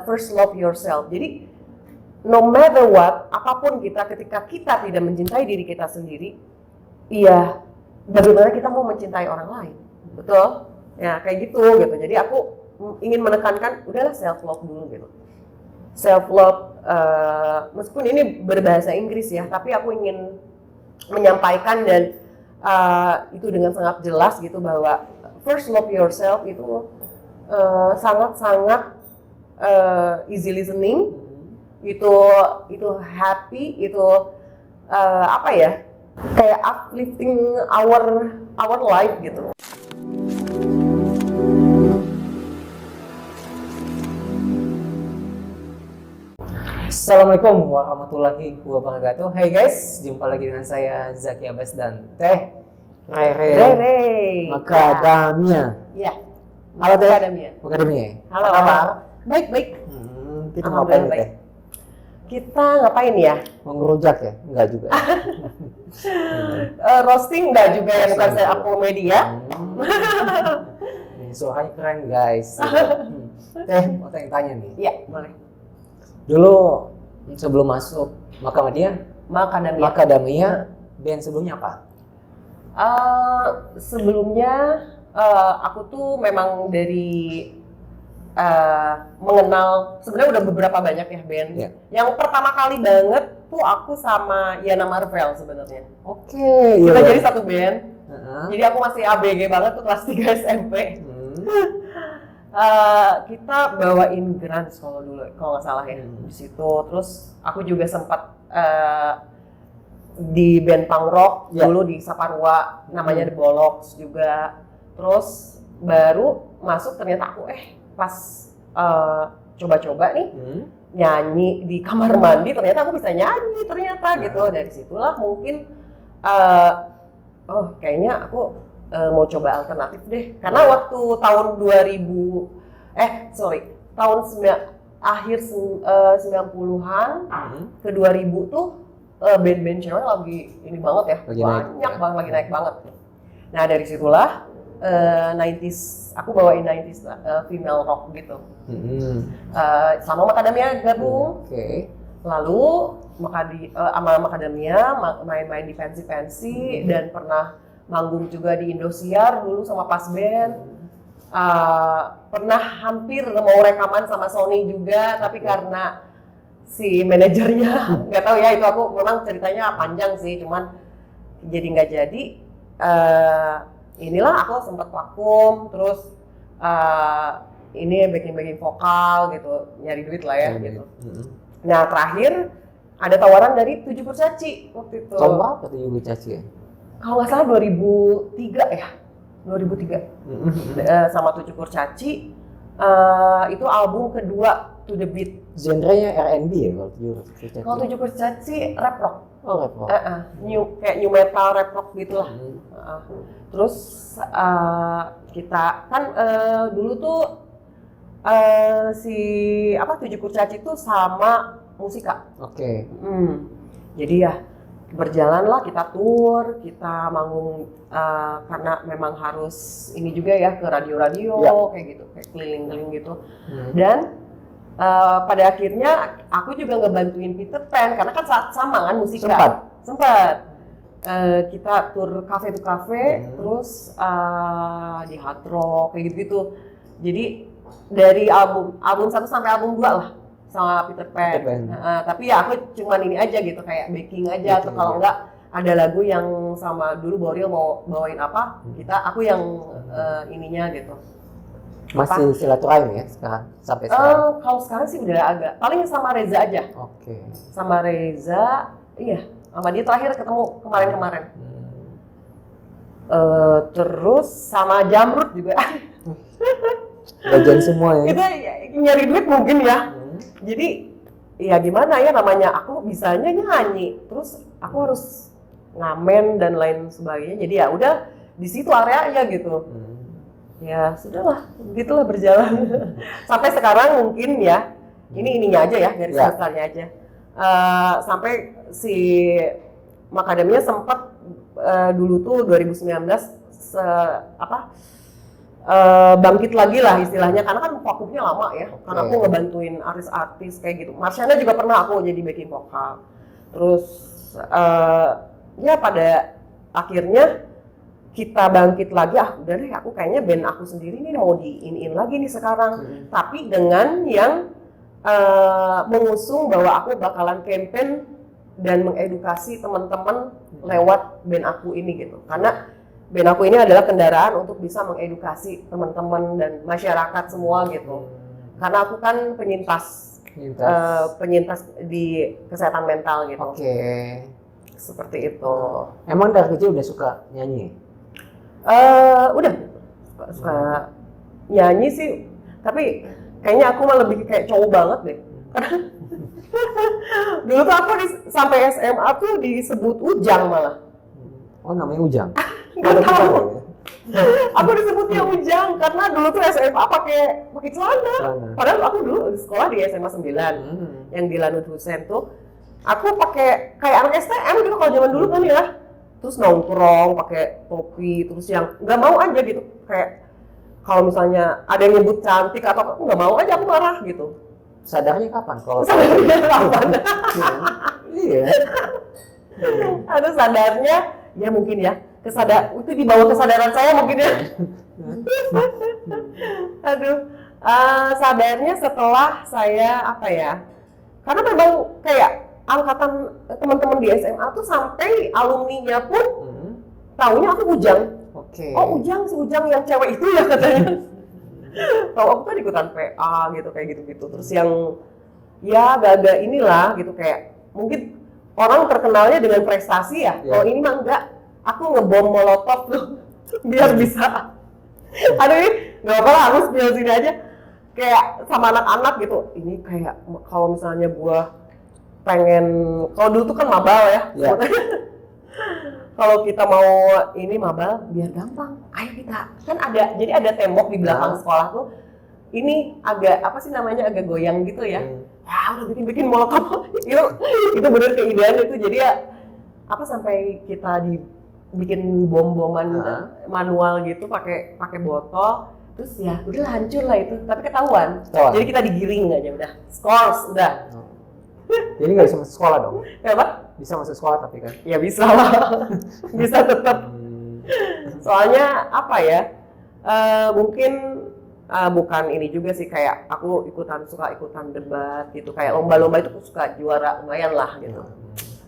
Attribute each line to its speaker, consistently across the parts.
Speaker 1: First love yourself. Jadi no matter what, apapun kita, ketika kita tidak mencintai diri kita sendiri, iya, bagaimana kita mau mencintai orang lain, betul? Ya kayak gitu. Jadi aku ingin menekankan, udahlah self love dulu gitu. Self love, meskipun ini berbahasa Inggris ya, tapi aku ingin menyampaikan dan itu dengan sangat jelas gitu bahwa first love yourself itu sangat-sangat easy listening, itu happy, itu apa ya, kayak uplifting our life gitu.
Speaker 2: Assalamualaikum warahmatullahi wabarakatuh. Hai guys, jumpa lagi dengan saya Zaki Abbas dan Teh Rere Macadamia.
Speaker 1: Ya.
Speaker 2: Halo Teh.
Speaker 1: Macadamia. Halo. Baik.
Speaker 2: Kita ngapain Teh?
Speaker 1: Kita ngapain ya?
Speaker 2: Mengerujak ya? Enggak juga.
Speaker 1: Roasting enggak juga ya, bukan saya aku media.
Speaker 2: Suaranya keren guys. Teh, mau tanya nih.
Speaker 1: Iya, boleh.
Speaker 2: Dulu sebelum masuk Macadamia, band sebelumnya apa?
Speaker 1: Sebelumnya aku tuh memang dari mengenal, sebenarnya udah beberapa banyak ya band.
Speaker 2: Yeah.
Speaker 1: Yang pertama kali banget tuh aku sama Yana Marvel sebenarnya.
Speaker 2: Oke.
Speaker 1: Kita jadi satu band. Jadi aku masih ABG banget tuh kelas 3 SMP. Kita bawain grunge kalau nggak salah ya di situ. Terus aku juga sempat di band punk rock dulu di Saparua, namanya The Bollocks juga. Terus baru masuk, ternyata aku pas coba-coba nih nyanyi di kamar mandi, ternyata aku bisa nyanyi ternyata gitu. Dari situlah mungkin kayaknya aku mau coba alternatif deh, karena waktu tahun akhir 90-an ke 2000 tuh band-band cewek lagi ini banget ya, lagi naik banget. Nah dari situlah 90s, aku bawain 90s female rock gitu. Sama Macadamia gabung. Lalu sama Macadamia main-main di pensi-pensi dan pernah manggung juga di Indosiar dulu sama Pas Band. Pernah hampir mau rekaman sama Sony juga, tapi karena si manajernya nggak tahu ya, itu aku memang ceritanya panjang sih, cuman jadi nggak jadi. Inilah aku sempat vakum, terus ini backing vokal gitu, nyari duit lah ya gitu. Nah terakhir ada tawaran dari Tujuh Kurcaci waktu itu.
Speaker 2: Tahun berapa Tujuh Kurcaci ya?
Speaker 1: Kalau nggak salah 2003 ya, 2003 sama Tujuh Kurcaci. Itu album kedua, To The Beat.
Speaker 2: Genrenya R&B ya kalau Tujuh Kurcaci?
Speaker 1: Kalau Tujuh Kurcaci rap rock.
Speaker 2: Oh rap rock.
Speaker 1: Kayak new metal rap rock gitulah. Terus kita kan dulu tuh Tujuh Kurcaci itu sama Musika. Jadi ya berjalanlah, kita tour, kita manggung karena memang harus ini juga ya, ke radio-radio kayak gitu, kayak keliling-keliling gitu. Dan pada akhirnya aku juga ngebantuin Peter Pan karena kan sama kan Musika. Sempat. Kita tur cafe to cafe, terus di Hard Rock kayak gitu. Jadi dari album 1 sampai album 2 lah sama Peter Pan. Tapi ya aku cuman ini aja gitu, kayak backing aja, atau kalau enggak ada lagu yang sama dulu Boril mau bawain apa, aku yang ininya gitu.
Speaker 2: Masih silaturahmi ya sekarang sampai sekarang?
Speaker 1: Kalau sekarang sih udah agak, paling sama Reza aja. Sama Reza, iya, sama dia terakhir ketemu kemarin. Terus sama Jamrut juga.
Speaker 2: Legend semua ya?
Speaker 1: Kita nyari duit mungkin ya. Jadi ya gimana ya, namanya aku bisanya nyanyi, terus aku harus ngamen dan lain sebagainya. Jadi ya udah di situ areanya gitu. Ya sudahlah, gitulah berjalan. Sampai sekarang mungkin ya, ininya aja ya, garis besarnya aja. Sampai si Macadamia sempat dulu tuh 2019 bangkit lagi lah istilahnya, karena kan vakumnya lama ya. Karena aku ngebantuin artis-artis kayak gitu. Marshanda juga pernah aku jadi backing vokal. Terus ya pada akhirnya kita bangkit lagi, udah deh aku kayaknya band aku sendiri nih mau diin lagi nih sekarang. Tapi dengan yang mengusung bahwa aku bakalan campaign dan mengedukasi teman-teman lewat band aku ini gitu. Karena band aku ini adalah kendaraan untuk bisa mengedukasi teman-teman dan masyarakat semua gitu. Karena aku kan penyintas di kesehatan mental gitu.
Speaker 2: Oke.
Speaker 1: Seperti itu.
Speaker 2: Emang dari kecil udah suka nyanyi?
Speaker 1: Udah suka nyanyi sih, tapi kayaknya aku malah lebih kayak cowok banget deh. Dulu tuh aku sampai SMA tuh disebut Ujang malah.
Speaker 2: Oh, namanya Ujang?
Speaker 1: Nggak tahu. Aku disebutnya Ujang karena dulu tuh SMA pakai celana. Padahal aku dulu sekolah di SMA 9 yang di Lanud Husein tuh. Aku pakai kayak anak STM gitu kalau zaman dulu kan ya. Terus nongkrong pakai topi, terus yang nggak mau aja gitu, kayak kalau misalnya ada yang nyebut cantik atau aku nggak mau aja, aku marah gitu.
Speaker 2: Sadarnya kapan? Kalau
Speaker 1: sadarnya kapan?
Speaker 2: Iya.
Speaker 1: Aduh, sadarnya ya mungkin ya itu di bawah kesadaran saya mungkin ya. Aduh, sadarnya setelah saya apa ya? Karena memang kayak angkatan teman-teman di SMA tuh sampai alumninya pun taunya aku Ujang.
Speaker 2: Oke.
Speaker 1: Oh, si Ujang yang cewek itu ya katanya. Tahu aku kan ikutan PA gitu kayak gitu-gitu. Terus yang ya agak-agak inilah gitu, kayak mungkin orang terkenalnya dengan prestasi ya. Kalau ini mah enggak. Aku ngebom molotov tuh biar bisa. Aduh, ini nggak apa-apa, harus spill sini aja. Kayak sama anak-anak gitu. Ini kayak kalau misalnya gua pengen, kalau dulu tuh kan mabal ya. Kalau kita mau ini mabal biar gampang, ayo kita. Kan jadi ada tembok di belakang sekolah tuh. Ini agak apa sih namanya, agak goyang gitu ya. Udah bikin molotov. itu bener keidean itu. Jadi ya apa, sampai kita bikin bom-boman manual gitu pakai botol. Terus ya udah hancur lah itu, tapi ketahuan. Jadi kita digiring aja udah. Scores udah.
Speaker 2: Jadi nggak bisa masuk sekolah dong?
Speaker 1: Kenapa?
Speaker 2: Bisa masuk sekolah tapi kan?
Speaker 1: Ya bisa lah, bisa tetap. Soalnya apa ya? Mungkin bukan ini juga sih, kayak aku suka ikutan debat gitu, kayak lomba-lomba itu aku suka juara lumayan lah gitu.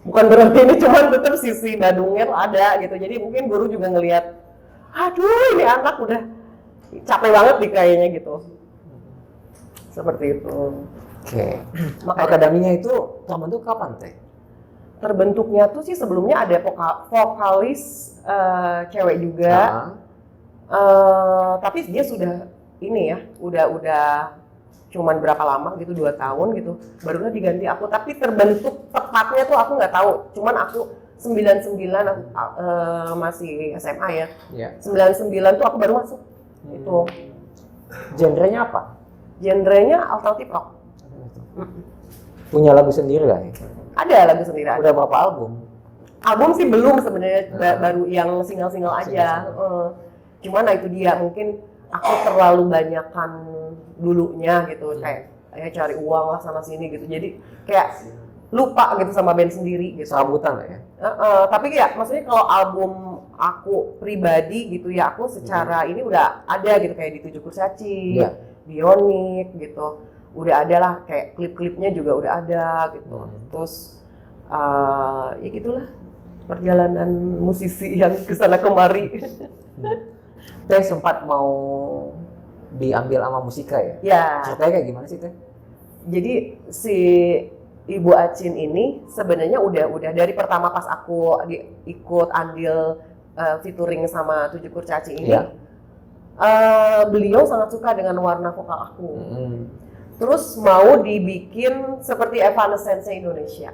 Speaker 1: Bukan berarti ini cuman tetap sisi badungnya tuh ada gitu. Jadi mungkin guru juga ngelihat, aduh ini anak udah capek banget nih kayaknya gitu. Seperti itu.
Speaker 2: Oke. Akademinya itu terbentuk kapan Teh?
Speaker 1: Terbentuknya tuh sih sebelumnya ada vokalis cewek juga. Tapi dia sudah ini ya, udah cuman berapa lama gitu, 2 tahun gitu, barulah diganti aku. Tapi terbentuk tepatnya tuh aku nggak tahu, cuman aku 99 aku masih SMA ya. 99 tuh aku baru masuk. Itu.
Speaker 2: Genrenya apa?
Speaker 1: Genrenya alternative rock.
Speaker 2: Punya lagu sendiri nggak?
Speaker 1: Ada lagu sendiri.
Speaker 2: Udah berapa album?
Speaker 1: Album sih belum sebenarnya, baru yang single-single aja. Cuman itu dia, mungkin aku terlalu banyakan dulunya gitu, kayak cari uang lah sana sini gitu. Jadi kayak lupa gitu sama band sendiri gitu.
Speaker 2: Sambutan lah ya.
Speaker 1: Tapi ya maksudnya kalau album aku pribadi gitu ya, aku secara ini udah ada gitu, kayak di 7 Kurcaci, Bionik gitu. Udah ada lah, kayak klip-klipnya juga udah ada gitu. Terus ya gitulah perjalanan musisi yang kesana kemari.
Speaker 2: Teh sempat mau diambil sama musika ya?
Speaker 1: Ya.
Speaker 2: Ceritanya kayak gimana sih Teh?
Speaker 1: Jadi si Ibu Acin ini sebenarnya udah dari pertama pas aku ikut andil featuring sama 7 Kurcaci ini, beliau sangat suka dengan warna vokal aku. Terus mau dibikin seperti Evanescence Indonesia.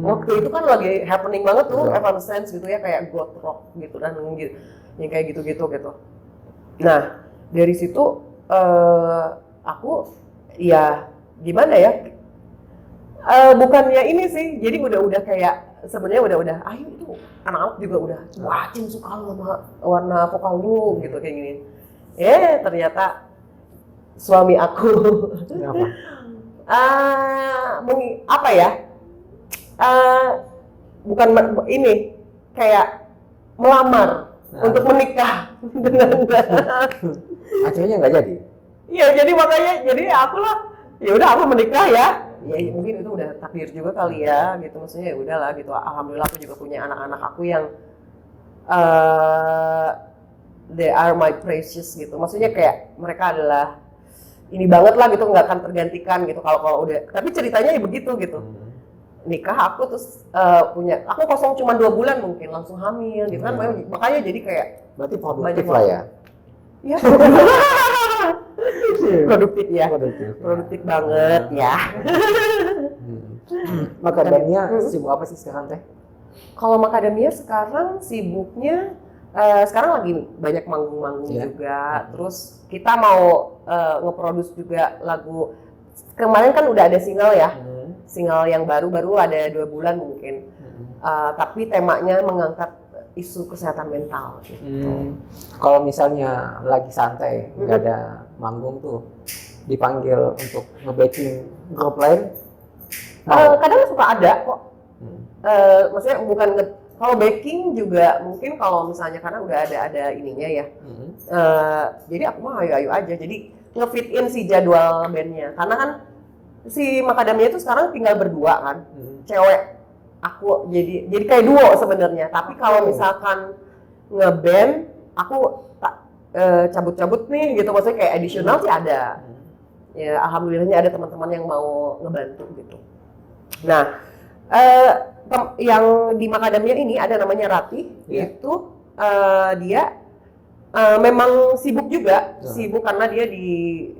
Speaker 1: Waktu itu kan lagi happening banget tuh Evanescence gitu ya, kayak goth rock gitu dan yang kayak gitu-gitu gitu. Nah, dari situ aku ya gimana ya? Bukannya ini sih. Jadi udah kayak sebenarnya udah ayo itu anak-anak juga udah, wah Cin suka lu sama warna vokal lu gitu kayak gini. Ternyata suami aku apa ya? Bukan ini kayak melamar untuk menikah dengan
Speaker 2: akhirnya nggak jadi.
Speaker 1: Iya, jadi makanya aku lah ya udah aku menikah ya. Ya mungkin itu udah takdir juga kali ya gitu, maksudnya ya udahlah gitu. Alhamdulillah aku juga punya anak-anak aku yang they are my precious gitu. Maksudnya kayak mereka adalah ini banget lah gitu, nggak akan tergantikan gitu kalau udah. Tapi ceritanya ya begitu gitu. Nikah aku terus aku kosong cuma 2 bulan mungkin langsung hamil gitu kan. Makanya jadi kayak
Speaker 2: berarti produktif lah ya.
Speaker 1: Iya. Produktif banget ya.
Speaker 2: Makadamia sibuk apa sih sekarang teh?
Speaker 1: Kalau Makadamia sekarang sibuknya sekarang lagi banyak manggung-manggung juga. Terus kita mau ngeproduce juga lagu. Kemarin kan udah ada single ya. Single yang baru ada 2 bulan mungkin. Tapi temanya mengangkat isu kesehatan mental gitu.
Speaker 2: Kalau misalnya lagi santai, nggak ada manggung tuh, dipanggil untuk nge-backing grup lain?
Speaker 1: Kadang suka ada kok. Maksudnya bukan kalau backing juga mungkin kalau misalnya karena udah ada ininya ya. Jadi aku mah ayo aja. Jadi nge-fit in si jadwal bandnya. Karena kan si Makadamia itu sekarang tinggal berdua kan, cewek. Aku jadi kayak duo sebenarnya. Tapi kalau misalkan ngeband, aku cabut-cabut nih gitu. Maksudnya kayak additional sih ada. Ya alhamdulillahnya ada teman-teman yang mau ngebantu gitu. Nah, yang di Makadamia ini ada namanya Ratih. Itu dia memang sibuk juga, sibuk karena dia di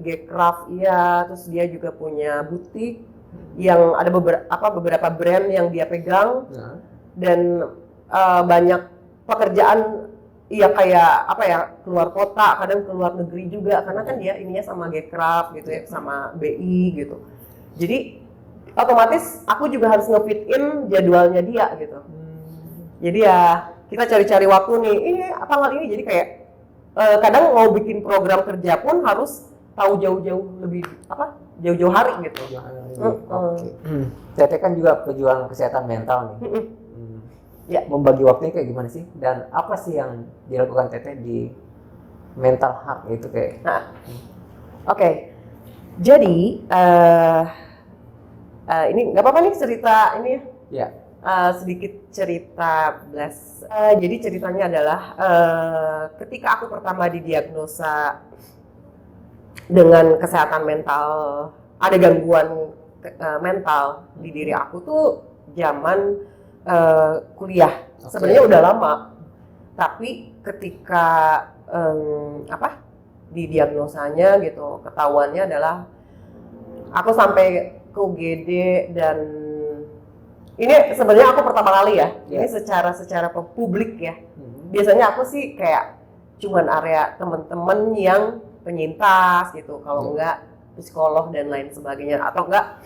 Speaker 1: Gcraft ya, terus dia juga punya butik yang ada beberapa brand yang dia pegang dan banyak pekerjaan ya kayak apa ya, keluar kota, kadang keluar negeri juga karena kan dia ininya sama Gcraft gitu ya, sama BI gitu. Jadi otomatis aku juga harus nge-fit in jadwalnya dia gitu. Jadi ya kita cari-cari waktu nih, ini tanggal ini, jadi kayak kadang mau bikin program kerja pun harus tahu jauh-jauh jauh-jauh hari gitu.
Speaker 2: Oke. Teteh kan juga pejuang kesehatan mental nih. Ya, membagi waktunya kayak gimana sih? Dan apa sih yang dilakukan Teteh di mental health itu kayak?
Speaker 1: Oke. Jadi ini nggak apa-apa nih cerita ini ya. Sedikit cerita Blas. Jadi ceritanya adalah ketika aku pertama didiagnosa dengan kesehatan mental, ada gangguan mental di diri aku tuh zaman kuliah. Sebenarnya udah lama, tapi ketika didiagnosanya gitu, ketahuannya adalah aku sampai ke UGD dan ini sebenarnya aku pertama kali ya. Ini secara publik ya. Biasanya aku sih kayak cuman area teman-teman yang penyintas gitu, kalau enggak psikolog dan lain sebagainya, atau enggak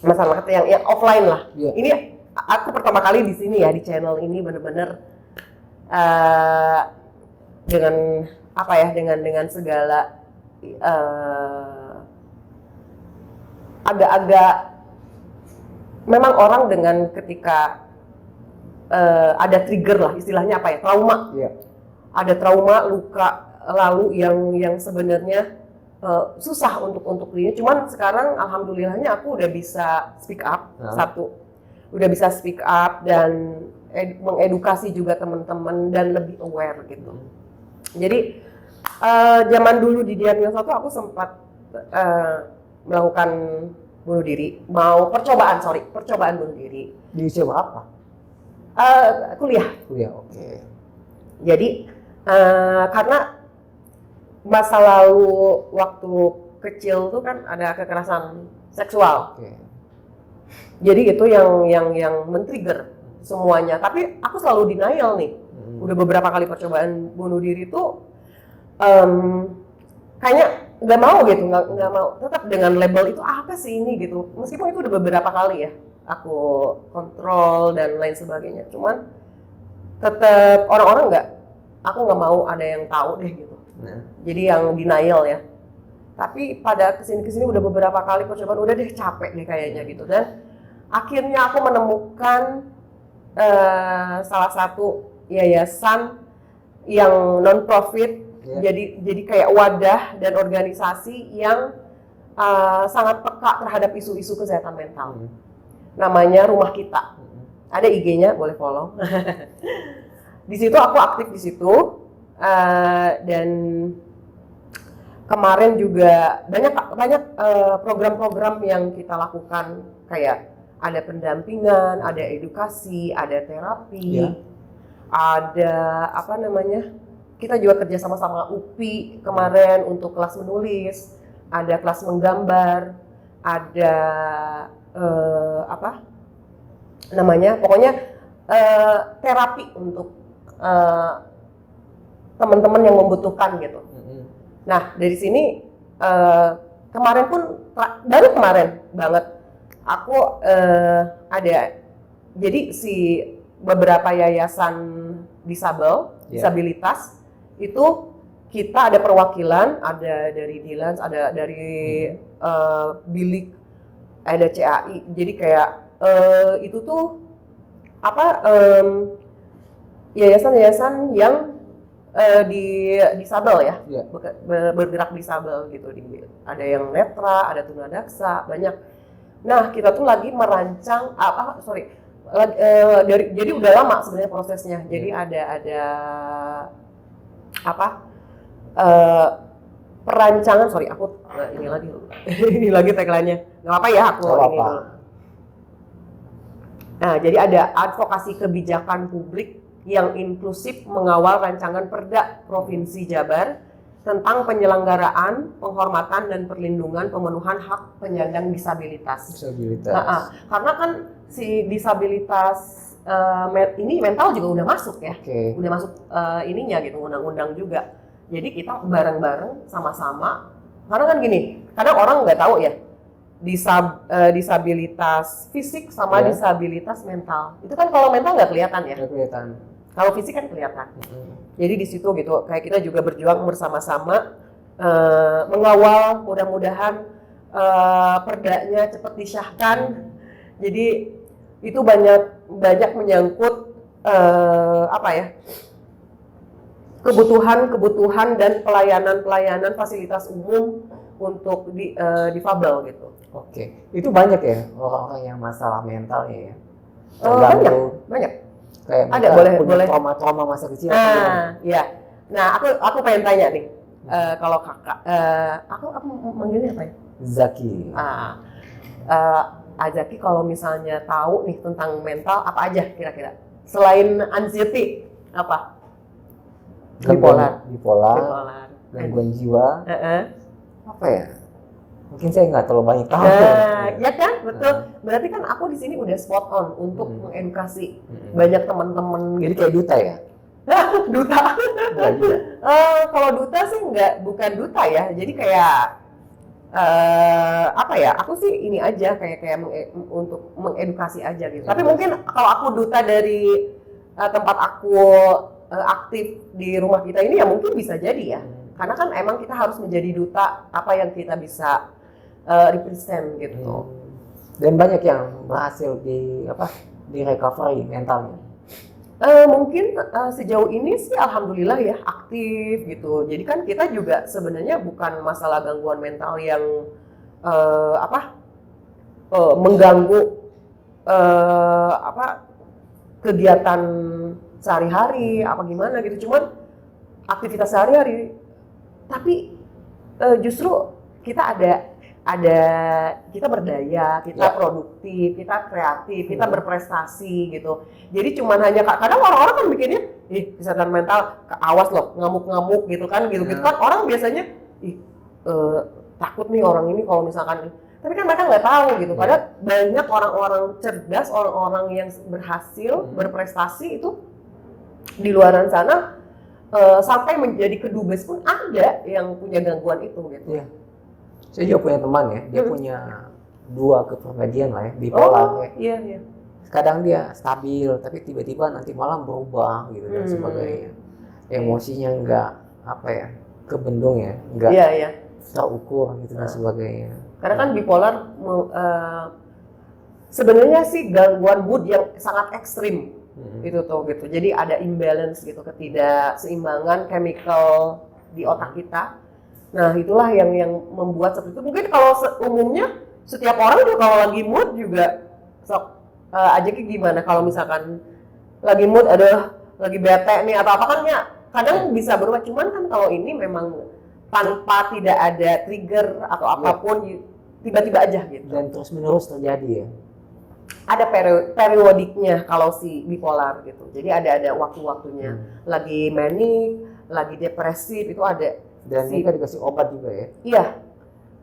Speaker 1: masalah yang offline lah. Ini aku pertama kali di sini ya, di channel ini bener-bener dengan segala agak-agak memang orang dengan ketika ada trigger lah, istilahnya trauma. Ada trauma, luka lalu yang sebenarnya susah untuk ini. Cuman sekarang alhamdulillahnya aku udah bisa speak up. Udah bisa speak up dan mengedukasi juga teman-teman dan lebih aware gitu. Jadi zaman dulu di diagnosa tuh aku sempat melakukan bunuh diri, percobaan bunuh diri.
Speaker 2: Di usia berapa?
Speaker 1: Kuliah,
Speaker 2: oke.
Speaker 1: Jadi karena masa lalu waktu kecil tuh kan ada kekerasan seksual. Jadi itu yang men-trigger semuanya. Tapi aku selalu denial nih. Udah beberapa kali percobaan bunuh diri tuh kayaknya nggak mau gitu, nggak mau. Tetap dengan label itu apa sih ini gitu. Meskipun itu udah beberapa kali ya aku kontrol dan lain sebagainya. Cuman tetap orang-orang aku nggak mau ada yang tahu deh gitu. Jadi yang denial ya. Tapi pada kesini udah beberapa kali percobaan, udah deh capek deh kayaknya gitu. Dan akhirnya aku menemukan salah satu yayasan yang non-profit, jadi kayak wadah dan organisasi yang sangat peka terhadap isu-isu kesehatan mental. Namanya Rumah Kita. Ada IG-nya, boleh follow. Di situ aku aktif di situ, dan kemarin juga banyak program-program yang kita lakukan, kayak ada pendampingan, ada edukasi, ada terapi, ada kita juga kerja sama UPI kemarin untuk kelas menulis, ada kelas menggambar, ada pokoknya terapi untuk teman-teman yang membutuhkan gitu. Nah, dari sini kemarin pun baru kemarin banget aku jadi si beberapa yayasan disabilitas itu kita ada perwakilan, ada dari Dilans, ada dari Bilik, ada CAI. Jadi kayak itu tuh yayasan-yayasan yang disabel ya, bergerak disabel gitu. Ada yang netra, ada tunadaksa, banyak. Nah, kita tuh lagi merancang jadi udah lama sebenarnya prosesnya. Jadi ada perancangan, ini lagi tagline-nya. Nggak apa ya aku ini dulu. Nah, jadi ada advokasi kebijakan publik yang inklusif mengawal rancangan Perda Provinsi Jabar tentang penyelenggaraan, penghormatan dan perlindungan pemenuhan hak penyandang disabilitas. Karena kan si disabilitas ini mental juga udah masuk ya, udah masuk ininya gitu, undang-undang juga. Jadi kita bareng-bareng sama-sama, karena kan gini, kadang orang nggak tahu ya, disabilitas fisik sama disabilitas mental. Itu kan kalau mental nggak kelihatan ya. Nggak kelihatan. Kalau fisik kan kelihatan. Jadi di situ gitu, kayak kita juga berjuang bersama-sama mengawal, mudah-mudahan perdanya cepat disahkan. Jadi itu banyak menyangkut kebutuhan dan pelayanan fasilitas umum untuk difabel gitu.
Speaker 2: Itu banyak ya orang-orang yang masalah mentalnya ya.
Speaker 1: Banyak.
Speaker 2: Kayak
Speaker 1: ada boleh
Speaker 2: trauma masa kecil.
Speaker 1: Iya. Nah, aku pengen tanya nih, kalau kakak, aku manggilnya apa ya?
Speaker 2: Zaki.
Speaker 1: Zaki, kalau misalnya tahu nih tentang mental, apa aja kira-kira? Selain anxiety, apa? Bipolar,
Speaker 2: gangguan jiwa. Apa ya? Mungkin saya nggak terlalu banyak tahu.
Speaker 1: Ya kan, betul. Berarti kan aku di sini udah spot on untuk mengedukasi banyak teman-teman.
Speaker 2: Jadi kayak duta ya?
Speaker 1: Duta? Kalau duta sih bukan duta ya. Jadi kayak aku sih ini aja kayak untuk mengedukasi aja gitu. Tapi mungkin kalau aku duta dari tempat aku aktif di Rumah Kita ini ya mungkin bisa jadi ya. Karena kan emang kita harus menjadi duta apa yang kita bisa represent gitu.
Speaker 2: Dan banyak yang berhasil di recovery mentalnya.
Speaker 1: Mungkin sejauh ini sih alhamdulillah ya aktif gitu. Jadi kan kita juga sebenarnya bukan masalah gangguan mental yang mengganggu kegiatan sehari-hari apa gimana gitu. Cuman aktivitas sehari-hari. Tapi justru kita kita berdaya, kita produktif, kita kreatif, kita berprestasi gitu. Jadi cuman hanya kadang orang-orang kan mikirnya, kesehatan mental, awas loh ngamuk-ngamuk gitu kan, gitu-gitu kan orang biasanya takut nih orang ini kalau misalkan, tapi kan mereka nggak tahu gitu. Padahal banyak orang-orang cerdas, orang-orang yang berhasil, berprestasi itu di luaran sana sampai menjadi kedubes pun ada yang punya gangguan itu gitu.
Speaker 2: Iya. Saya juga punya teman ya, dia punya 2 kepribadian lah ya, bipolar ya.
Speaker 1: Iya.
Speaker 2: Kadang dia stabil, tapi tiba-tiba nanti malam berubah gitu dan sebagainya. Emosinya enggak kebendung ya, nggak
Speaker 1: Iya.
Speaker 2: terukur gitu dan sebagainya.
Speaker 1: Karena kan bipolar sebenarnya sih gangguan mood yang sangat ekstrim itu tuh gitu. Jadi ada imbalance gitu, ketidakseimbangan chemical di otak kita. Nah itulah yang membuat seperti itu. Mungkin kalau umumnya setiap orang juga kalau lagi mood juga sok ajaknya gimana. Kalau misalkan lagi mood ada lagi bete nih atau apa kan ya kadang bisa berubah. Cuman kan kalau ini memang tanpa tidak ada trigger atau apapun tiba-tiba aja gitu.
Speaker 2: Dan terus menerus terjadi ya.
Speaker 1: Ada periodiknya kalau si bipolar gitu. Jadi ada waktu-waktunya. Lagi manik, lagi depresif itu ada.
Speaker 2: Dan mereka dikasih obat juga ya.
Speaker 1: Iya.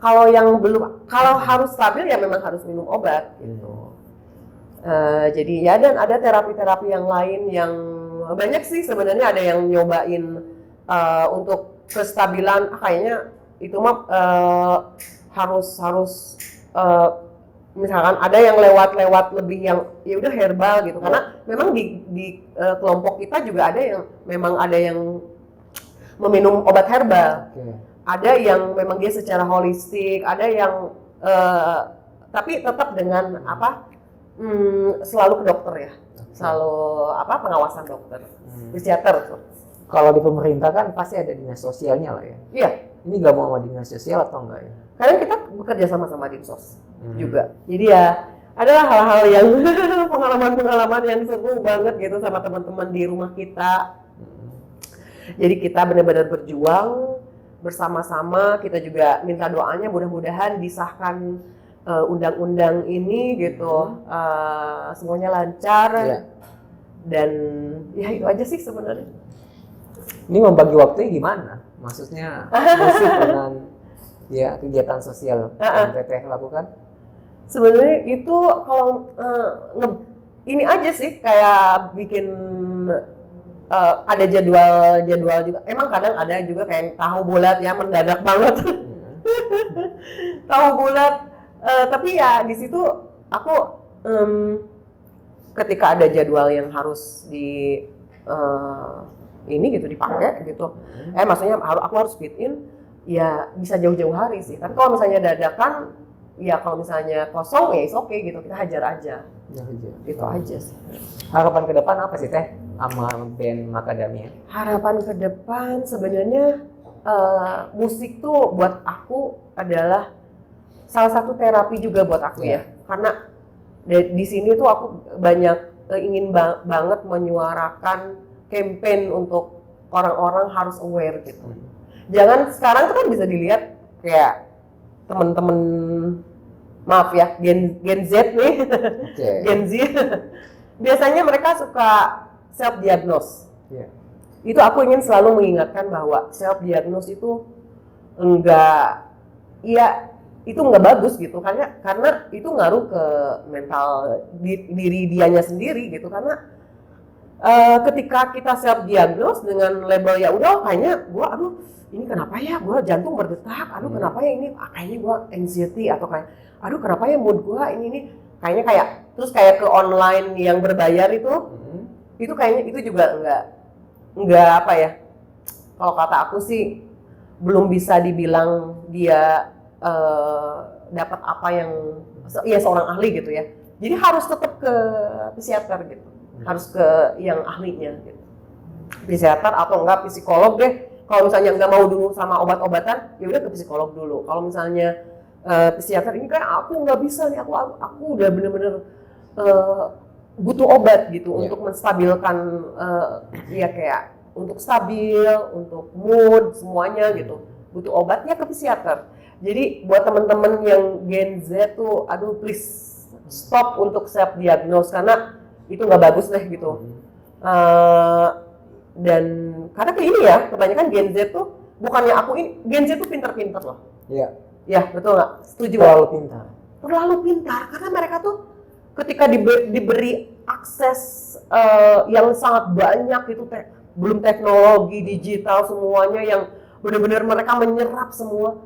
Speaker 1: Kalau harus stabil ya memang harus minum obat gitu. Jadi ya dan ada terapi-terapi yang lain yang banyak sih sebenarnya ada yang nyobain untuk kestabilan kayaknya itu mah harus misalkan ada yang lewat lebih yang ya udah herbal gitu karena memang di kelompok kita juga ada yang memang ada yang meminum obat herbal. Ada yang memang dia secara holistik, ada yang tapi tetap dengan selalu ke dokter ya. Selalu pengawasan dokter. Psikiater tuh.
Speaker 2: Kalau di pemerintah kan pasti ada dinas sosialnya lah ya.
Speaker 1: Iya.
Speaker 2: Ini nggak mau sama dinas sosial atau enggak ya?
Speaker 1: Karena kita bekerja sama Dinsos juga. Jadi ya adalah hal-hal yang pengalaman-pengalaman yang seru banget gitu sama teman-teman di rumah kita. Jadi kita benar-benar berjuang bersama-sama. Kita juga minta doanya mudah-mudahan disahkan undang-undang ini gitu. Semuanya lancar. Dan ya itu aja sih sebenarnya.
Speaker 2: Ini membagi waktunya gimana? Maksudnya musik dengan ya kegiatan sosial yang Teteh lakukan?
Speaker 1: Sebenarnya itu kalau ini aja sih kayak bikin ada jadwal juga. Emang kadang ada juga kayak tahu bulat ya mendadak banget. Tahu bulat. Tapi ya di situ aku ketika ada jadwal yang harus ini gitu dipakai gitu. Maksudnya aku harus fit in ya bisa jauh-jauh hari sih. Tapi kalau misalnya dadakan ya kalau misalnya kosong ya is oke gitu. Kita hajar aja. Itu aja sih.
Speaker 2: Harapan ke depan apa sih Teh sama band Macadamia?
Speaker 1: Harapan ke depan sebenarnya musik tuh buat aku adalah salah satu terapi juga buat aku ya. Karena di sini tuh aku banyak ingin banget menyuarakan campaign untuk orang-orang harus aware gitu. Jangan sekarang tuh kan bisa dilihat kayak teman-teman maaf ya Gen Z nih, Gen Z. Biasanya mereka suka self diagnose. Itu aku ingin selalu mengingatkan bahwa self diagnose itu itu enggak bagus gitu karena itu ngaruh ke mental diri dianya sendiri gitu karena ketika kita self diagnose dengan label ya udah kayaknya gua ini kenapa ya gua jantung berdetak kenapa ya ini kayaknya gua anxiety atau kayak kenapa ya mood gua ini kayaknya terus kayak ke online yang berbayar itu kayaknya itu juga enggak apa ya kalau kata aku sih belum bisa dibilang dia dapat apa yang seorang ahli gitu ya jadi harus tetap ke psikiater gitu harus ke yang ahlinya gitu. Psikiater atau enggak psikolog deh. Kalau misalnya enggak mau dulu sama obat-obatan, ya udah ke psikolog dulu. Kalau misalnya psikiater ini kayak aku nggak bisa nih, aku udah bener-bener butuh obat gitu untuk menstabilkan ya kayak untuk stabil, untuk mood semuanya gitu. Butuh obatnya ke psikiater. Jadi buat teman-teman yang Gen Z tuh, please stop untuk self diagnose karena itu nggak bagus deh gitu. Dan karena kayak ini ya kebanyakan Gen Z tuh bukannya Gen Z tuh pintar-pintar loh. Iya betul nggak? Setuju terlalu pintar karena mereka tuh ketika diberi akses yang sangat banyak itu belum teknologi digital semuanya yang benar-benar mereka menyerap semua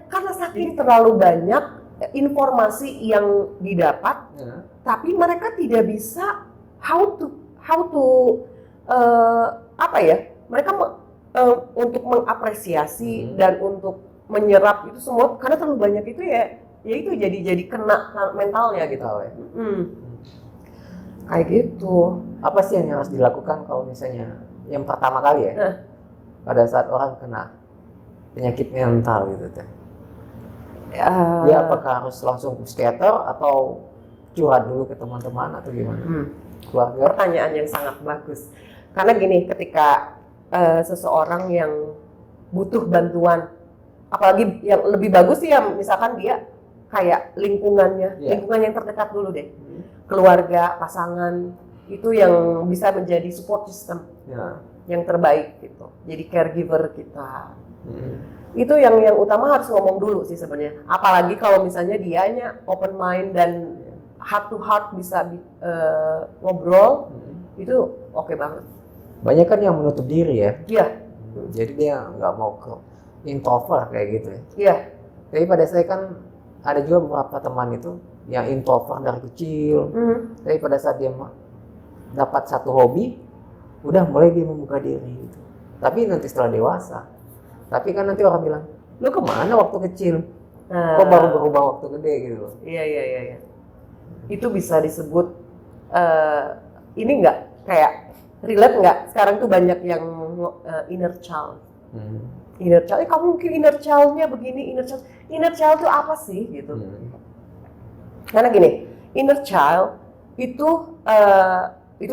Speaker 1: karena saking terlalu banyak informasi yang didapat, tapi mereka tidak bisa how to mereka untuk mengapresiasi dan untuk menyerap itu semua, karena terlalu banyak itu ya itu jadi kena mentalnya gitu. Kayak gitu.
Speaker 2: Apa sih yang harus dilakukan kalau misalnya yang pertama kali ya, pada saat orang kena penyakit mental gitu teh? Dia apakah harus langsung ke psikiater atau curhat dulu ke teman-teman atau gimana? Keluarga?
Speaker 1: Pertanyaan yang sangat bagus. Karena gini, ketika seseorang yang butuh bantuan, apalagi yang lebih bagus sih ya, misalkan dia kayak lingkungan yang terdekat dulu deh, keluarga, pasangan, itu yang bisa menjadi support system yang terbaik gitu. Jadi caregiver kita. Itu yang utama harus ngomong dulu sih sebenarnya. Apalagi kalau misalnya dianya open mind dan heart to heart bisa ngobrol, itu oke banget.
Speaker 2: Banyak kan yang menutup diri ya.
Speaker 1: Iya.
Speaker 2: Jadi dia nggak mau ke introvert kayak gitu ya.
Speaker 1: Iya.
Speaker 2: Tapi pada saya kan ada juga beberapa teman itu yang introvert dari kecil. Tapi pada saat dia dapat satu hobi, udah mulai dia membuka diri gitu. Tapi nanti setelah dewasa, tapi kan nanti orang bilang, lu kemana waktu kecil? Kok baru berubah waktu gede gitu?
Speaker 1: Iya. Itu bisa disebut ini nggak kayak relate nggak? Sekarang tuh banyak yang inner child. Inner child, kamu mungkin inner child-nya begini, inner child tuh apa sih gitu? Karena gini, inner child itu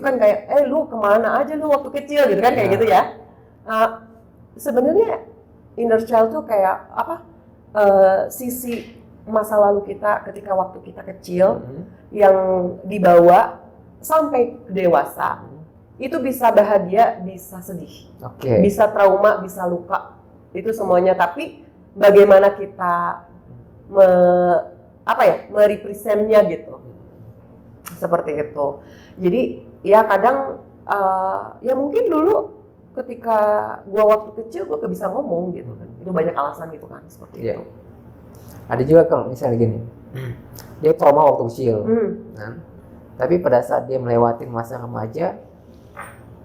Speaker 1: kan kayak, lu kemana aja lu waktu kecil gitu kan, kayak gitu ya. Sebenarnya inner child tuh kayak apa? Sisi masa lalu kita ketika waktu kita kecil yang dibawa sampai dewasa. Itu bisa bahagia, bisa sedih, bisa trauma, bisa luka, itu semuanya. Tapi bagaimana kita merepresentnya gitu, seperti itu. Jadi ya kadang ya mungkin dulu ketika gua waktu kecil gua gak bisa ngomong gitu kan, itu banyak alasan gitu kan, seperti itu.
Speaker 2: Ada juga kalau misalnya gini, dia trauma waktu kecil, tapi pada saat dia melewati masa remaja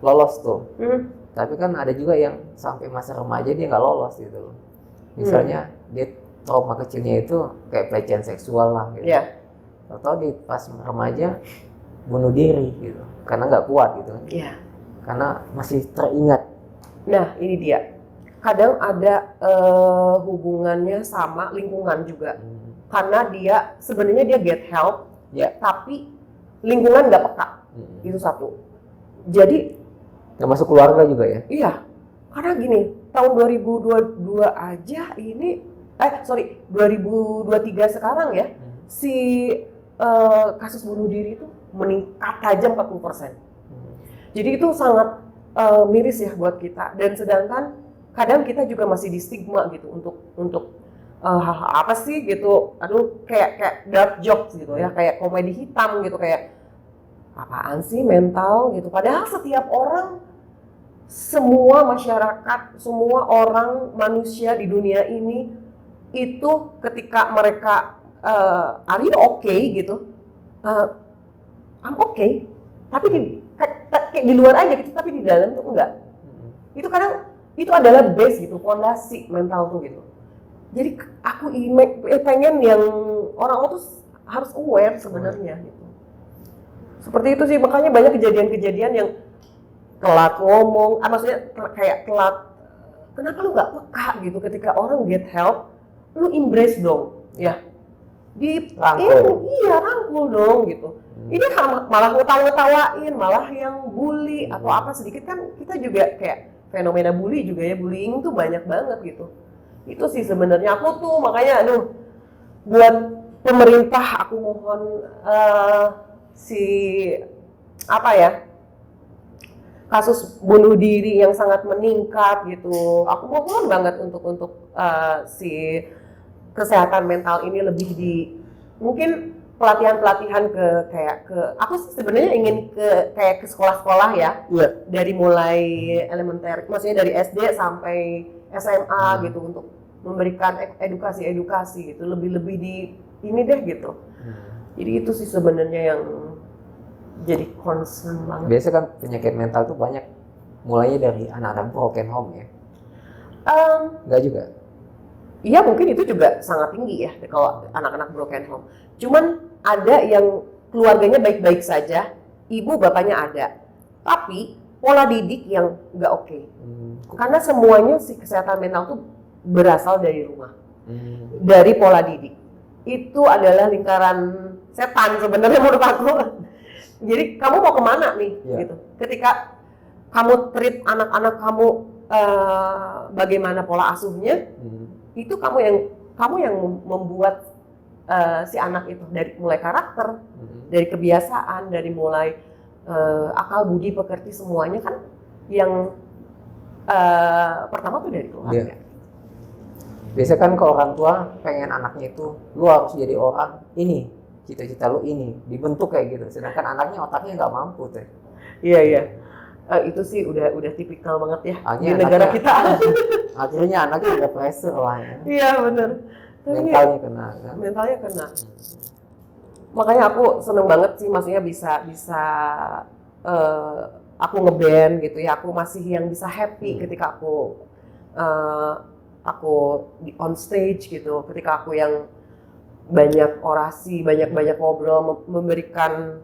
Speaker 2: lolos tuh. Tapi kan ada juga yang sampai masa remaja dia nggak lolos gitu loh. Misalnya dia trauma kecilnya itu kayak pelecehan seksual lah gitu. Atau di pas remaja bunuh diri gitu, karena nggak kuat gitu kan. Karena masih teringat.
Speaker 1: Nah ini dia. Kadang ada hubungannya sama lingkungan juga. Karena dia sebenarnya dia get help, tapi lingkungan nggak peka. Itu satu. Jadi
Speaker 2: nggak masuk keluarga juga ya?
Speaker 1: Iya, karena gini, tahun 2022 aja ini, 2023 sekarang ya, si kasus bunuh diri itu meningkat tajam 40%. Jadi itu sangat miris ya buat kita. Dan sedangkan kadang kita juga masih di stigma gitu untuk hal-hal apa sih gitu, kayak dark jokes gitu ya, kayak komedi hitam gitu, kayak apaan sih mental gitu. Padahal setiap orang, semua masyarakat, semua orang manusia di dunia ini itu ketika mereka are you okay gitu, I'm okay, tapi kayak di luar aja gitu, tapi di dalam tuh enggak. Itu kadang itu adalah base gitu, fondasi mental tuh gitu. Jadi aku pengen yang orang-orang tuh harus aware sebenarnya gitu. Seperti itu sih, makanya banyak kejadian-kejadian yang telat ngomong, maksudnya kayak telat. Kenapa lu nggak peka gitu ketika orang get help, lu embrace dong, ya. Rangkul dong gitu. Ini malah ngetawain, malah yang bully atau apa sedikit kan kita juga kayak fenomena bully juga ya, bullying tuh banyak banget gitu. Itu sih sebenarnya aku tuh makanya buat pemerintah aku mohon kasus bunuh diri yang sangat meningkat gitu. Aku mohon banget untuk si kesehatan mental ini lebih mungkin pelatihan aku sebenarnya ingin ke sekolah-sekolah ya. Dari mulai elementer, maksudnya dari SD sampai SMA gitu, untuk memberikan edukasi gitu, lebih di ini deh gitu. Jadi itu sih sebenarnya yang jadi concern banget.
Speaker 2: Biasanya kan penyakit mental tuh banyak mulainya dari anak-anak broken home ya. Enggak juga.
Speaker 1: Iya mungkin itu juga sangat tinggi ya kalau anak-anak broken home. Cuman ada yang keluarganya baik-baik saja, ibu bapaknya ada, tapi pola didik yang nggak oke. Karena semuanya si kesehatan mental tuh berasal dari rumah, dari pola didik. Itu adalah lingkaran setan sebenarnya menurut aku. Jadi kamu mau kemana nih? Gitu. Ketika kamu treat anak-anak kamu bagaimana pola asuhnya, itu kamu yang membuat si anak itu dari mulai karakter, dari kebiasaan, dari mulai akal budi pekerti semuanya kan yang pertama tuh dari keluarga.
Speaker 2: Biasanya kan kalau orang tua pengen anaknya itu lu harus jadi orang ini, cita-cita lu ini, dibentuk kayak gitu. Sedangkan anaknya otaknya nggak mampu tuh.
Speaker 1: Iya. Itu sih udah tipikal banget ya
Speaker 2: akhirnya
Speaker 1: di negara kita.
Speaker 2: Akhirnya anaknya udah pressure lah ya.
Speaker 1: Iya benar.
Speaker 2: Mentalnya kena kan?
Speaker 1: Mentalnya kena. Makanya aku seneng banget sih, maksudnya bisa aku ngeband gitu ya. Aku masih yang bisa happy ketika aku di on stage gitu. Ketika aku yang banyak orasi, banyak ngobrol, memberikan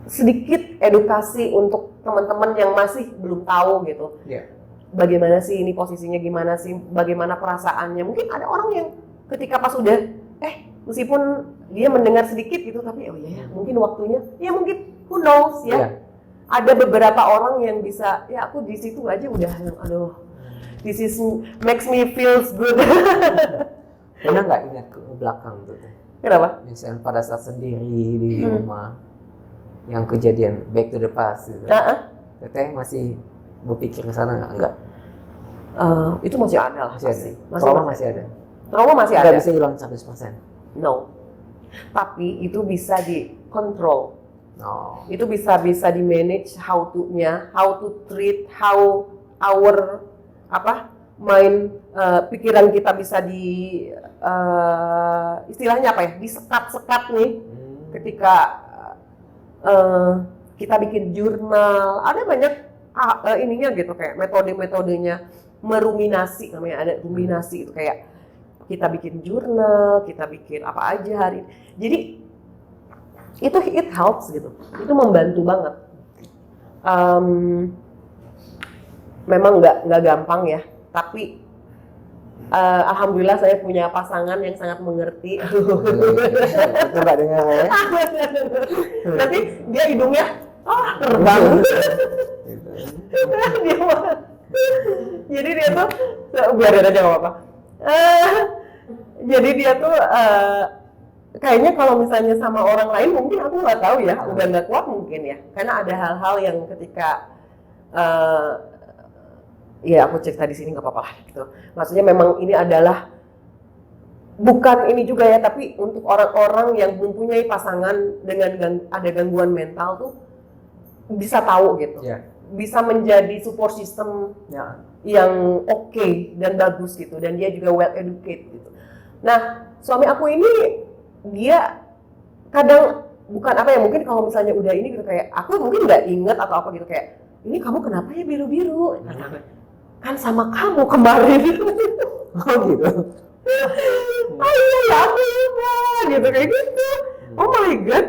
Speaker 1: sedikit edukasi untuk teman-teman yang masih belum tahu gitu. Bagaimana sih ini posisinya, gimana sih, bagaimana perasaannya. Mungkin ada orang yang ketika pas udah meskipun dia mendengar sedikit gitu, tapi oh iya ya, mungkin waktunya, ya mungkin who knows ya. Ada beberapa orang yang bisa, ya aku di situ aja udah, aduh, this is makes me feels good.
Speaker 2: Pernah nggak ingat ke belakang tuh?
Speaker 1: Kenapa?
Speaker 2: Misalnya pada saat sendiri di rumah, yang kejadian back to the past gitu. Teteh masih berpikir ke sana nggak?
Speaker 1: Itu masih ada lah.
Speaker 2: Trauma masih ada.
Speaker 1: Trauma masih ada.
Speaker 2: Nggak bisa hilang 100%.
Speaker 1: No. Tapi itu bisa dikontrol. Itu bisa di manage how to treat, how our pikiran kita bisa istilahnya apa ya, disekat-sekat nih. Ketika kita bikin jurnal, ada banyak ininya gitu, kayak metode-metodenya meruminasi, namanya ada ruminasi itu, kayak kita bikin jurnal, kita bikin apa aja hari ini. Jadi itu it helps gitu, itu membantu banget. Memang nggak gampang ya, tapi alhamdulillah saya punya pasangan yang sangat mengerti.
Speaker 2: Coba dengar ya.
Speaker 1: Nanti dia hidungnya terbang. Jadi dia tuh biarin aja nggak apa-apa. Jadi dia tuh kayaknya kalau misalnya sama orang lain mungkin aku nggak tahu ya, udah nggak kuat mungkin ya, karena ada hal-hal yang ketika ya aku cerita di sini nggak apa-apa lah gitu. Maksudnya memang ini adalah bukan ini juga ya, tapi untuk orang-orang yang mempunyai pasangan dengan ada gangguan mental tuh bisa tahu gitu, bisa menjadi support system yang oke dan bagus gitu, dan dia juga well educated gitu. Nah suami aku ini dia kadang bukan apa ya, mungkin kalau misalnya udah ini gitu kayak aku mungkin nggak inget atau apa gitu, kayak ini kamu kenapa ya biru-biru? Kan sama kamu kemarin.
Speaker 2: Oh gitu.
Speaker 1: Oh iya ya aku lupa gitu kayak gitu. Oh my god,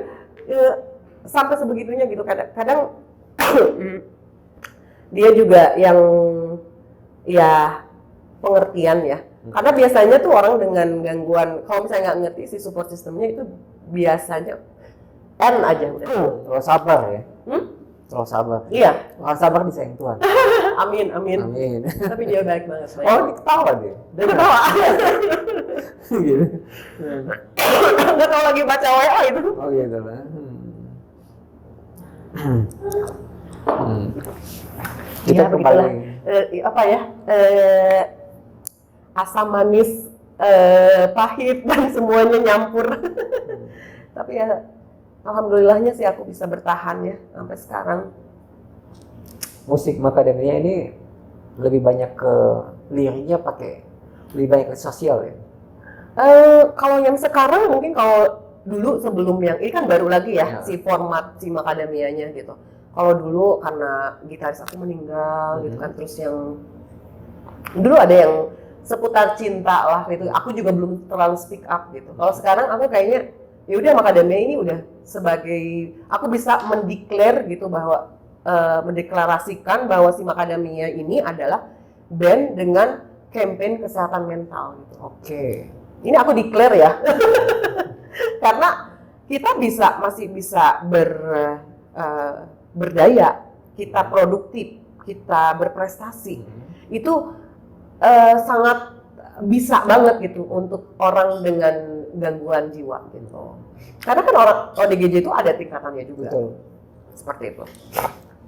Speaker 1: sampai sebegitunya gitu. Kadang dia juga yang ya pengertian ya. Karena biasanya tuh orang dengan gangguan, kalau misalnya nggak ngerti si support systemnya itu biasanya N aja udah.
Speaker 2: Terus sabar ya. Terus sabar.
Speaker 1: Iya.
Speaker 2: Kalau sabar disayang Tuhan.
Speaker 1: Amin. Tapi dia baik banget.
Speaker 2: Oh, dia ketawa dia.
Speaker 1: Dia ketawa.
Speaker 2: Gitu.
Speaker 1: Nggak tahu lagi baca WA itu.
Speaker 2: Oh gitu lah. Kita kembali.
Speaker 1: Asam manis, pahit dan semuanya nyampur. Tapi ya alhamdulillahnya sih aku bisa bertahan ya sampai sekarang.
Speaker 2: Musik Macadamia ini lebih banyak ke liriknya lebih banyak ke sosial ya?
Speaker 1: Kalau yang sekarang mungkin, kalau dulu sebelum yang ini kan baru lagi ya si format si Macadamianya gitu. Kalau dulu karena gitaris aku meninggal gitu kan, terus yang dulu ada yang seputar cinta lah gitu, aku juga belum terlalu speak up gitu. Kalau sekarang aku kayaknya ya udah Macadamia ini udah sebagai, aku bisa mendeklar gitu bahwa mendeklarasikan bahwa si Macadamia ini adalah band dengan campaign kesehatan mental gitu.
Speaker 2: Oke.
Speaker 1: Ini aku declare ya. Karena kita masih bisa berdaya, kita produktif, kita berprestasi. Itu sangat bisa banget gitu untuk orang dengan gangguan jiwa gitu. Karena kan orang ODGJ itu ada tingkatannya juga.
Speaker 2: Betul.
Speaker 1: Seperti itu.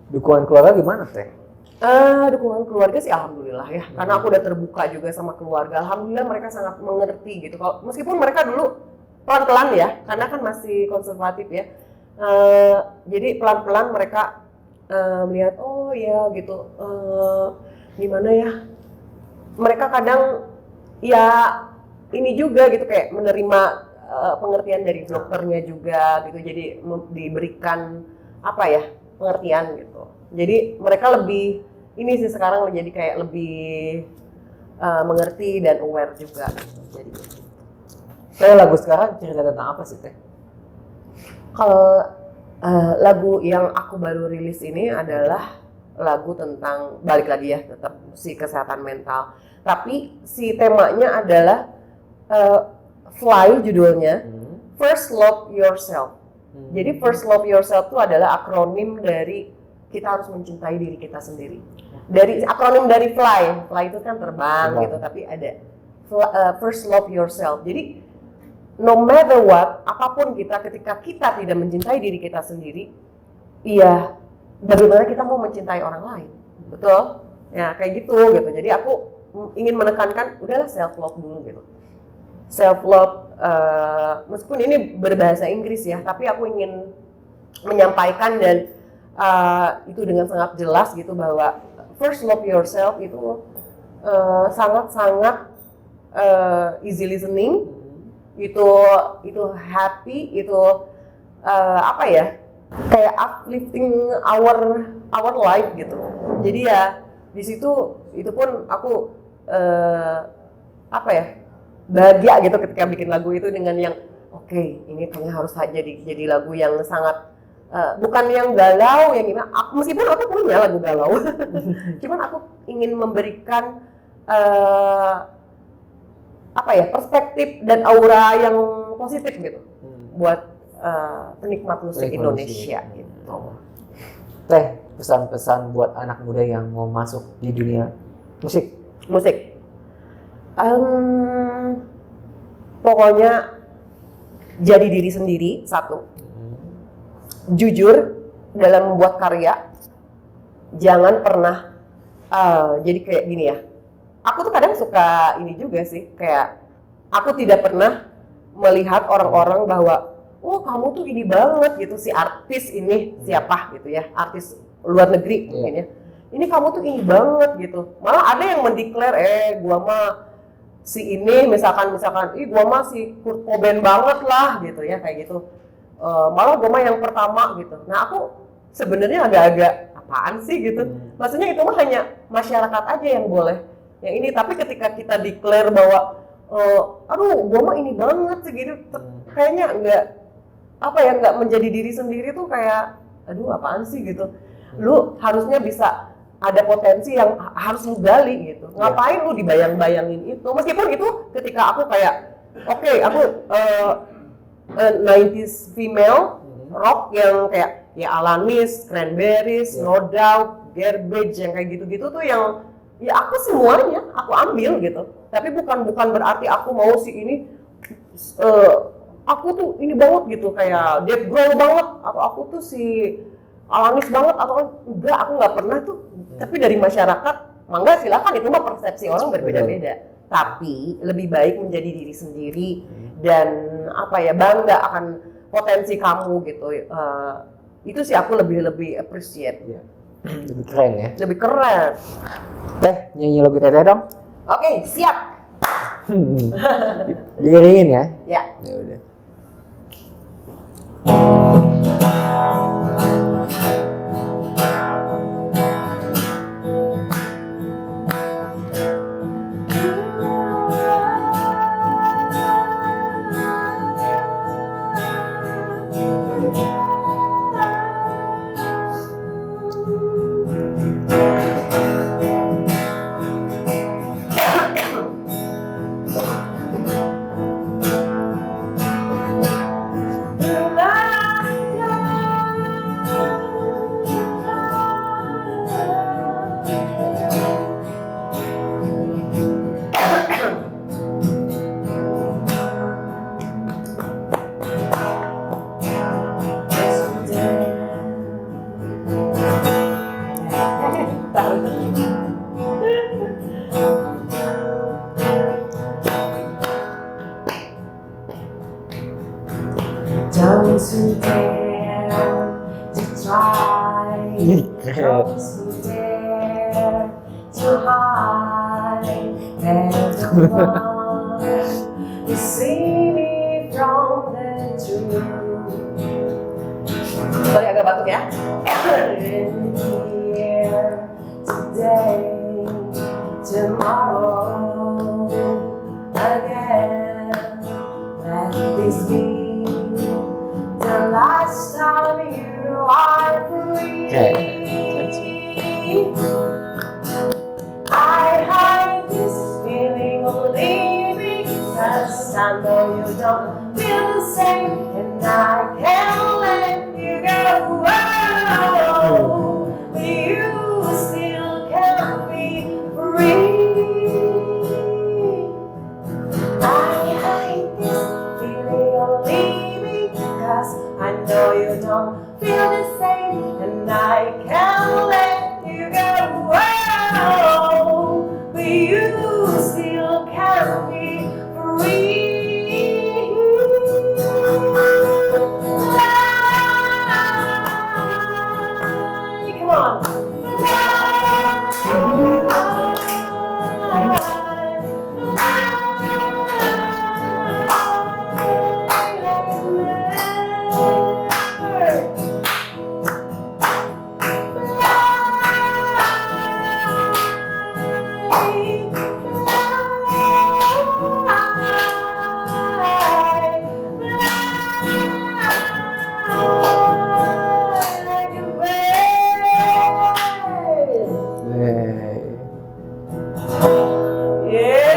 Speaker 2: Dukungan keluarga gimana Teh?
Speaker 1: Dukungan keluarga sih alhamdulillah ya. Karena aku udah terbuka juga sama keluarga. Alhamdulillah mereka sangat mengerti gitu. Kalau meskipun mereka dulu pelan-pelan ya, karena kan masih konservatif ya. Jadi pelan-pelan mereka melihat, oh ya gitu, gimana ya. Mereka kadang ya ini juga gitu kayak menerima pengertian dari dokternya juga gitu. Jadi diberikan apa ya, pengertian gitu. Jadi mereka lebih, ini sih sekarang jadi kayak lebih mengerti dan aware juga. Jadi
Speaker 2: Teh, lagu sekarang cerita tentang apa sih Teh?
Speaker 1: kalau lagu yang aku baru rilis ini adalah lagu tentang, balik lagi ya, tetap si kesehatan mental. Tapi si temanya adalah Fly judulnya, First Love Yourself. Jadi First Love Yourself itu adalah akronim dari kita harus mencintai diri kita sendiri. Dari akronim dari Fly itu kan terbang gitu, tapi ada First Love Yourself. Jadi no matter what, apapun kita, ketika kita tidak mencintai diri kita sendiri, iya, bagaimana kita mau mencintai orang lain, betul? Ya kayak gitu. Jadi aku ingin menekankan, udahlah self love dulu gitu. Self love, meskipun ini berbahasa Inggris ya, tapi aku ingin menyampaikan dan itu dengan sangat jelas gitu bahwa first love yourself itu sangat-sangat easy listening. Itu happy, itu apa ya, kayak uplifting our life gitu. Jadi ya di situ itu pun aku apa ya, bahagia gitu ketika bikin lagu itu dengan yang oke, ini kayaknya harus jadi lagu yang sangat bukan yang galau yang gimana. Meskipun aku punya lagu galau, cuman aku ingin memberikan apa ya, perspektif dan aura yang positif gitu buat penikmat musik Indonesia gitu.
Speaker 2: Teh, pesan-pesan buat anak muda yang mau masuk di dunia musik.
Speaker 1: Pokoknya jadi diri sendiri, satu. Jujur dalam membuat karya. Jangan pernah jadi kayak gini ya. Aku tuh kadang suka ini juga sih, kayak aku tidak pernah melihat orang-orang bahwa oh kamu tuh ini banget gitu, si artis ini siapa gitu ya, artis luar negeri mungkin ya, ini kamu tuh ini banget gitu. Malah ada yang mendeklar gua mah si ini misalkan gua mah si Kurt Cobain banget lah gitu ya, kayak gitu. Malah gua mah yang pertama gitu. Nah aku sebenarnya agak-agak apaan sih gitu, maksudnya itu mah hanya masyarakat aja yang boleh yang ini, tapi ketika kita declare bahwa aduh gua mah ini banget sih gitu, kayaknya nggak menjadi diri sendiri tuh kayak aduh apaan sih gitu. Lu harusnya bisa ada potensi yang harus lu gali gitu. Ngapain lu dibayang-bayangin itu, meskipun itu ketika aku kayak aku 90s female rock yang kayak ya Alanis, Cranberries, No Doubt, Garbage yang kayak gitu-gitu tuh yang ya aku semuanya aku ambil gitu. Tapi bukan berarti aku mau si ini aku tuh ini banget gitu, kayak Dave Grohl banget atau aku tuh si Alanis banget atau enggak, aku nggak pernah tuh. Tapi dari masyarakat mangga silakan, itu mah persepsi orang berbeda-beda. Tapi lebih baik menjadi diri sendiri dan apa ya, bangga akan potensi kamu gitu. Itu sih aku lebih appreciate.
Speaker 2: Lebih keren ya.
Speaker 1: Lebih keren.
Speaker 2: Teh, nyanyi lagu Teteh dong.
Speaker 1: Oke, siap.
Speaker 2: Diiringin ya.
Speaker 1: Ya.
Speaker 2: Ya udah.
Speaker 1: Don't you dare to try. Don't you dare to hide. Never run. You see me from the truth. Sorry agak batuk ya. In here today, tomorrow again. Let this be the last time you are free. I hide this feeling only because I know you don't feel the same, and I can't let you go. Oh, you still can't be free. I hide this feeling only because I know you don't feel the same, and I can't let you go. Oh, but you still can't be free. Come on.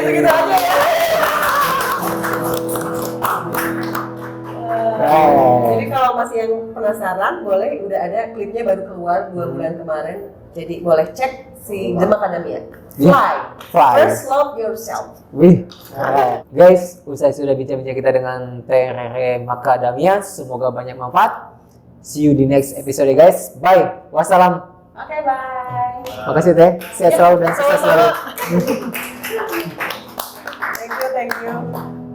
Speaker 1: Segitu aja ya. Jadi kalau masih yang penasaran, boleh, udah ada klipnya baru keluar 2 bulan kemarin. Jadi boleh cek si The Macadamia. Fly. First love yourself.
Speaker 2: Wih, guys, usai sudah bincang-bincang kita dengan Tere Macadamia, semoga banyak manfaat. See you di next episode guys. Bye. Wassalam.
Speaker 1: Oke, bye.
Speaker 2: Makasih Teh. Sehat selalu dan sukses selalu.
Speaker 1: Thank you.